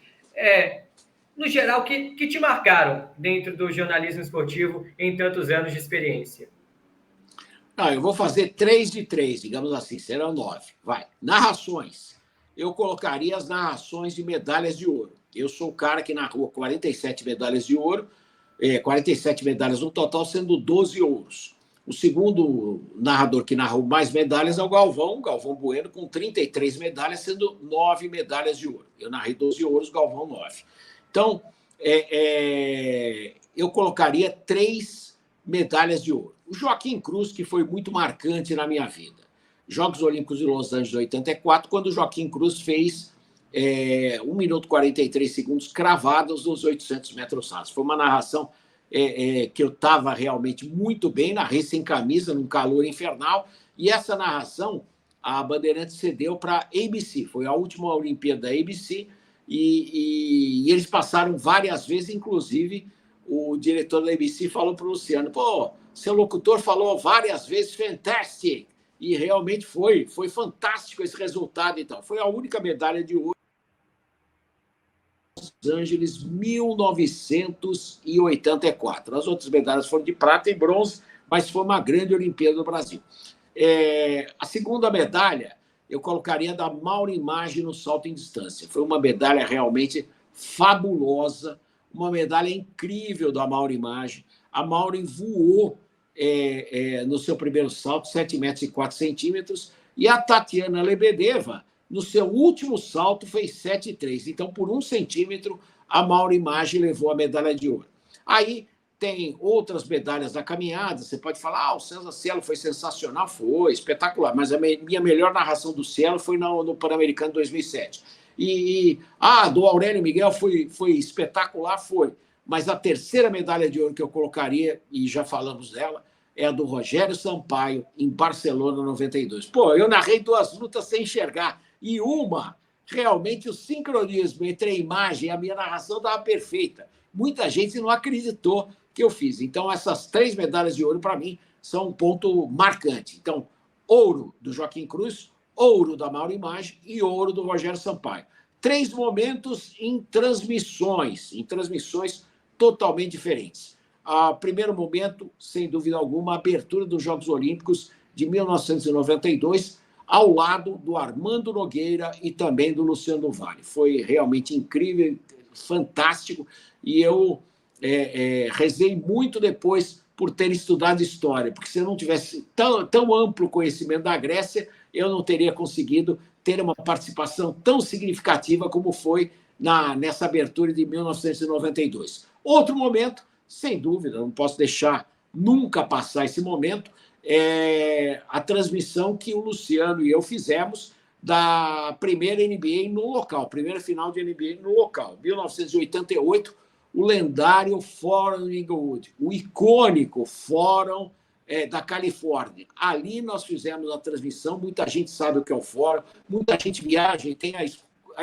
S1: no geral, que te marcaram dentro do jornalismo esportivo em tantos anos de experiência.
S2: Eu vou fazer 3 de 3, digamos assim, serão 9. Vai. Narrações. Eu colocaria as narrações de medalhas de ouro. Eu sou o cara que narrou 47 medalhas de ouro, 47 medalhas no total, sendo 12 ouros. O segundo narrador que narrou mais medalhas é o Galvão Bueno, com 33 medalhas, sendo 9 medalhas de ouro. Eu narrei 12 ouros, Galvão 9. Então, eu colocaria 3 medalhas de ouro. O Joaquim Cruz, que foi muito marcante na minha vida. Jogos Olímpicos de Los Angeles de 84, quando o Joaquim Cruz fez 1 minuto e 43 segundos cravados nos 800 metros rasos. Foi uma narração que eu estava realmente muito bem, narrei sem camisa, num calor infernal, e essa narração a Bandeirantes cedeu para a ABC, foi a última Olimpíada da ABC, e eles passaram várias vezes, inclusive o diretor da ABC falou para o Luciano, seu locutor falou várias vezes, fantastic, e realmente foi fantástico esse resultado. Então, foi a única medalha de ouro Los Angeles, 1984. As outras medalhas foram de prata e bronze, mas foi uma grande Olimpíada do Brasil. A segunda medalha, eu colocaria da Maureen Maggi no salto em distância. Foi uma medalha realmente fabulosa, uma medalha incrível da Maureen Maggi. A Maureen voou no seu primeiro salto, 7 metros e 4 centímetros, e a Tatiana Lebedeva, no seu último salto, fez 7,3. Então, por 1 centímetro, a Maureen Maggi levou a medalha de ouro. Aí tem outras medalhas da caminhada. Você pode falar, o César Cielo foi sensacional, foi espetacular, mas a minha melhor narração do Cielo foi no Pan-Americano 2007. Do Aurélio Miguel foi espetacular, foi. Mas a terceira medalha de ouro que eu colocaria, e já falamos dela, é a do Rogério Sampaio, em Barcelona, 92. Eu narrei 2 lutas sem enxergar, e uma, realmente, o sincronismo entre a imagem e a minha narração estava perfeita. Muita gente não acreditou que eu fiz. Então, essas 3 medalhas de ouro, para mim, são um ponto marcante. Então, ouro do Joaquim Cruz, ouro da Maureen Maggi e ouro do Rogério Sampaio. 3 momentos em transmissões totalmente diferentes. Primeiro momento, sem dúvida alguma, a abertura dos Jogos Olímpicos de 1992, ao lado do Armando Nogueira e também do Luciano do Vale. Foi realmente incrível, fantástico, e eu rezei muito depois por ter estudado história, porque se eu não tivesse tão amplo conhecimento da Grécia, eu não teria conseguido ter uma participação tão significativa como foi nessa abertura de 1992. Outro momento, sem dúvida, não posso deixar nunca passar esse momento, a transmissão que o Luciano e eu fizemos da primeira NBA no local, primeira final de NBA no local, 1988, o lendário Fórum Inglewood, o icônico Fórum da Califórnia. Ali nós fizemos a transmissão, muita gente sabe o que é o Fórum, muita gente viaja e tem a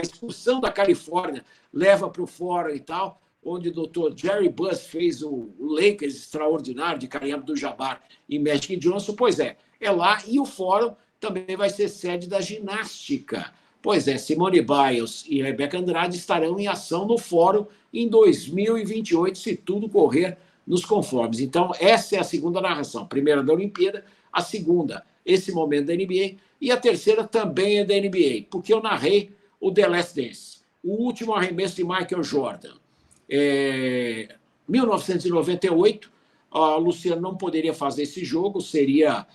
S2: excursão da Califórnia, leva para o Fórum e tal, onde o Dr. Jerry Buss fez o Lakers extraordinário de Kareem Abdul-Jabbar e Magic Johnson. Pois é lá, e o Fórum também vai ser sede da ginástica. Pois é, Simone Biles e Rebeca Andrade estarão em ação no Fórum em 2028, se tudo correr nos conformes. Então, essa é a segunda narração. A primeira da Olimpíada, a segunda, esse momento da NBA, e a terceira também é da NBA, porque eu narrei o The Last Dance. o último arremesso de Michael Jordan. 1998, o Luciano não poderia fazer esse jogo, seria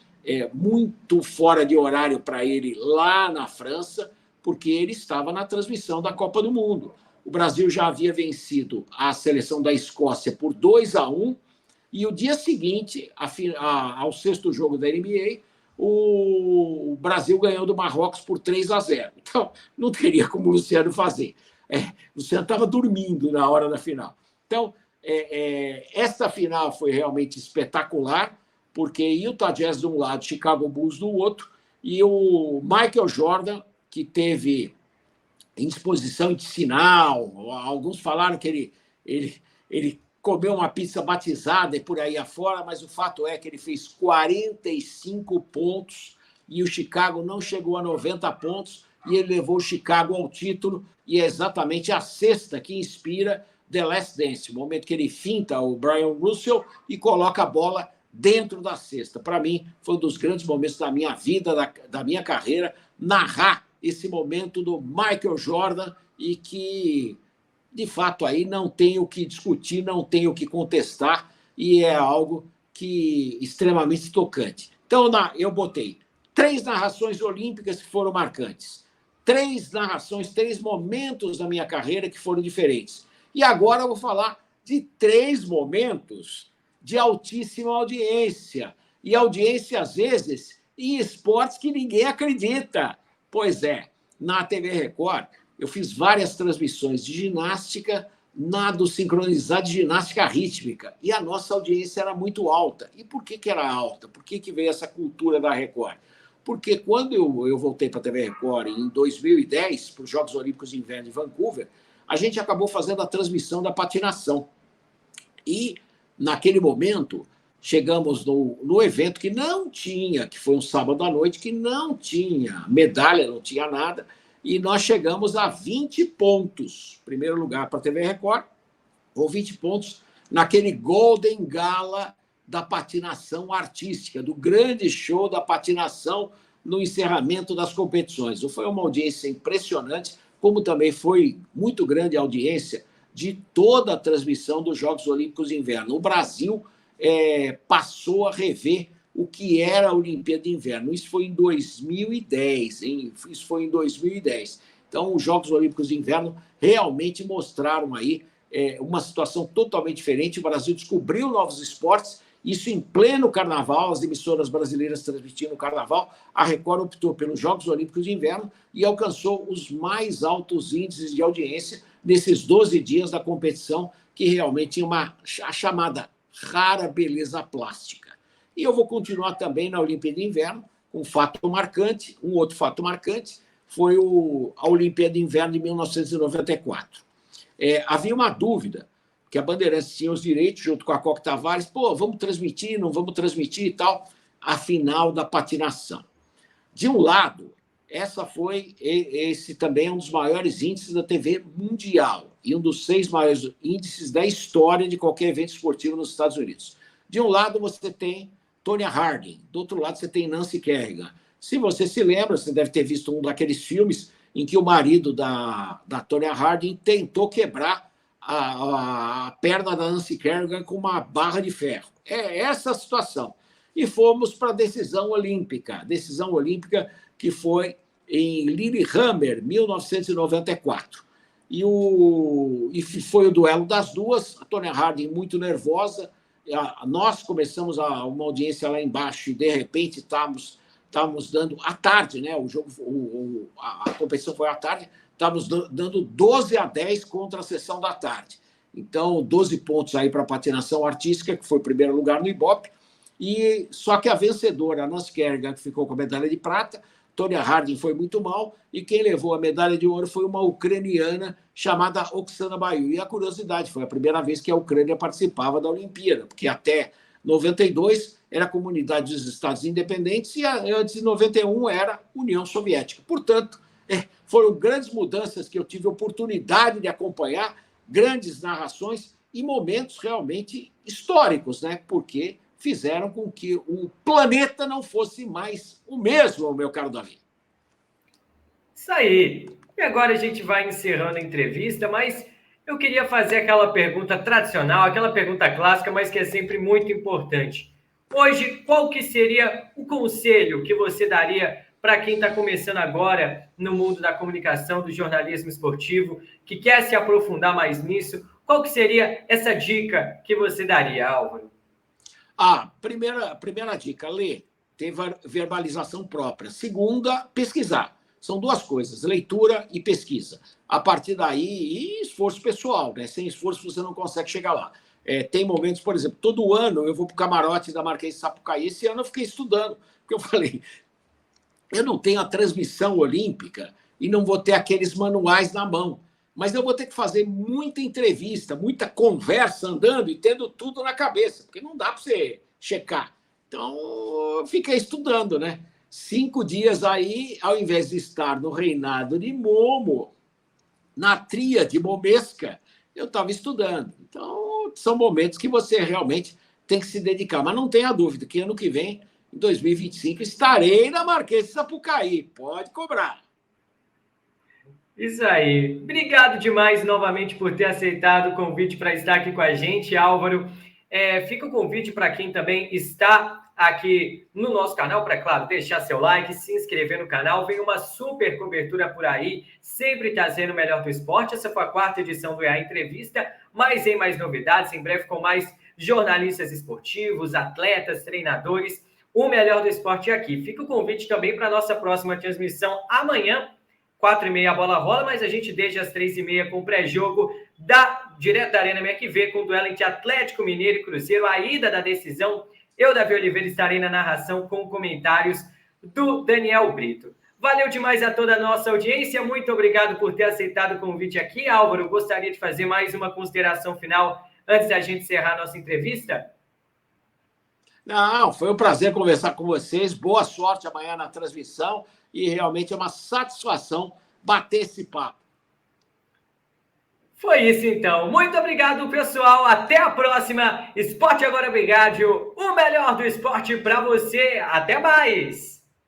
S2: muito fora de horário para ele lá na França, porque ele estava na transmissão da Copa do Mundo. O Brasil já havia vencido a seleção da Escócia por 2-1, e o dia seguinte, ao sexto jogo da NBA, o Brasil ganhou do Marrocos por 3-0. Então, não teria como o Luciano fazer. O Luciano estava dormindo na hora da final. Então, essa final foi realmente espetacular, porque Utah Jazz de um lado, Chicago Bulls do outro, e o Michael Jordan, que teve indisposição intestinal, alguns falaram que ele comeu uma pizza batizada e por aí afora, mas o fato é que ele fez 45 pontos e o Chicago não chegou a 90 pontos e ele levou o Chicago ao título, e é exatamente a cesta que inspira The Last Dance, o momento que ele finta o Brian Russell e coloca a bola dentro da cesta. Para mim, foi um dos grandes momentos da minha vida, da minha carreira, narrar esse momento do Michael Jordan, e que, de fato, aí não tem o que discutir, não tem o que contestar, e é algo extremamente tocante. Então, eu botei 3 narrações olímpicas que foram marcantes, 3 narrações, 3 momentos da minha carreira que foram diferentes. E agora eu vou falar de 3 momentos de altíssima audiência, e audiência, às vezes, em esportes que ninguém acredita. Pois é, na TV Record, eu fiz várias transmissões de ginástica, nado sincronizado de ginástica rítmica, e a nossa audiência era muito alta. E por que era alta? Por que veio essa cultura da Record? Porque quando eu voltei para a TV Record em 2010, para os Jogos Olímpicos de Inverno de Vancouver, a gente acabou fazendo a transmissão da patinação. E, naquele momento, chegamos no evento que não tinha, que foi um sábado à noite, que não tinha medalha, não tinha nada, e nós chegamos a 20 pontos. Primeiro lugar para a TV Record, ou 20 pontos naquele Golden Gala da patinação artística, do grande show da patinação no encerramento das competições. Foi uma audiência impressionante, como também foi muito grande a audiência de toda a transmissão dos Jogos Olímpicos de Inverno. O Brasil passou a rever o que era a Olimpíada de Inverno. Isso foi em 2010, hein? Isso foi em 2010. Então, os Jogos Olímpicos de Inverno realmente mostraram aí uma situação totalmente diferente. O Brasil descobriu novos esportes, isso em pleno carnaval, as emissoras brasileiras transmitindo o carnaval. A Record optou pelos Jogos Olímpicos de Inverno e alcançou os mais altos índices de audiência nesses 12 dias da competição, que realmente tinha a chamada rara beleza plástica. E eu vou continuar também na Olimpíada de Inverno, com um fato marcante. Um outro fato marcante foi a Olimpíada de Inverno de 1994. Havia uma dúvida, que a Bandeirantes tinha os direitos, junto com a Coque Tavares, vamos transmitir, não vamos transmitir e tal, a final da patinação. De um lado, esse também é um dos maiores índices da TV mundial e um dos 6 maiores índices da história de qualquer evento esportivo nos Estados Unidos. De um lado, você tem Tonya Harding, do outro lado, você tem Nancy Kerrigan. Se você se lembra, você deve ter visto um daqueles filmes em que o marido da Tonya Harding tentou quebrar a perna da Nancy Kerrigan com uma barra de ferro. É essa a situação. E fomos para a decisão olímpica que foi em Lillehammer, 1994. E foi o duelo das duas, a Tonya Harding muito nervosa, nós começamos uma audiência lá embaixo e, de repente, estávamos dando à tarde, né? A competição foi à tarde, estávamos dando 12-10 contra a sessão da tarde. Então, 12 pontos aí para a patinação artística, que foi o primeiro lugar no Ibope, e só que a vencedora, a Nancy Kerrigan, que ficou com a medalha de prata, Tonya Harding foi muito mal, e quem levou a medalha de ouro foi uma ucraniana chamada Oksana Baiu. E a curiosidade, foi a primeira vez que a Ucrânia participava da Olimpíada, porque até 92 era a Comunidade dos Estados Independentes e antes de 91 era União Soviética. Portanto, foram grandes mudanças que eu tive a oportunidade de acompanhar, grandes narrações e momentos realmente históricos, né? Porque fizeram com que o planeta não fosse mais o mesmo, meu caro Davi.
S1: Isso aí. E agora a gente vai encerrando a entrevista, mas eu queria fazer aquela pergunta tradicional, aquela pergunta clássica, mas que é sempre muito importante. Hoje, qual que seria o conselho que você daria para quem está começando agora no mundo da comunicação, do jornalismo esportivo, que quer se aprofundar mais nisso? Qual que seria essa dica que você daria, Álvaro?
S2: Primeira dica, ler, ter verbalização própria. Segunda, pesquisar. São duas coisas, leitura e pesquisa. A partir daí, e esforço pessoal, né? Sem esforço você não consegue chegar lá. Tem momentos, por exemplo, todo ano eu vou para o camarote da Marquês de Sapucaí. Esse ano eu fiquei estudando, porque eu falei, eu não tenho a transmissão olímpica e não vou ter aqueles manuais na mão. Mas eu vou ter que fazer muita entrevista, muita conversa andando e tendo tudo na cabeça, porque não dá para você checar. Então, eu fiquei estudando, né? 5 dias aí, ao invés de estar no reinado de Momo, na tríade momesca, eu estava estudando. Então, são momentos que você realmente tem que se dedicar. Mas não tenha dúvida que ano que vem, em 2025, estarei na Marquês de Sapucaí. Pode cobrar.
S1: Isso aí. Obrigado demais novamente por ter aceitado o convite para estar aqui com a gente, Álvaro. Fica o convite para quem também está aqui no nosso canal, para, claro, deixar seu like, se inscrever no canal. Vem uma super cobertura por aí, sempre trazendo o melhor do esporte. Essa foi a 4ª edição do EA Entrevista, mas em mais novidades, em breve com mais jornalistas esportivos, atletas, treinadores. O melhor do esporte é aqui. Fica o convite também para a nossa próxima transmissão amanhã, 4h30 a bola rola, mas a gente deixa às 3h30 com o pré-jogo direto da Arena MQV, com o duelo entre Atlético Mineiro e Cruzeiro, a ida da decisão. Eu, Davi Oliveira, estarei na narração com comentários do Daniel Brito. Valeu demais a toda a nossa audiência, muito obrigado por ter aceitado o convite aqui. Álvaro, gostaria de fazer mais uma consideração final antes da gente encerrar a nossa entrevista?
S2: Não, foi um prazer conversar com vocês. Boa sorte amanhã na transmissão e realmente é uma satisfação bater esse papo.
S1: Foi isso, então. Muito obrigado, pessoal. Até a próxima. Esporte Agora Brigádio, o melhor do esporte para você. Até mais.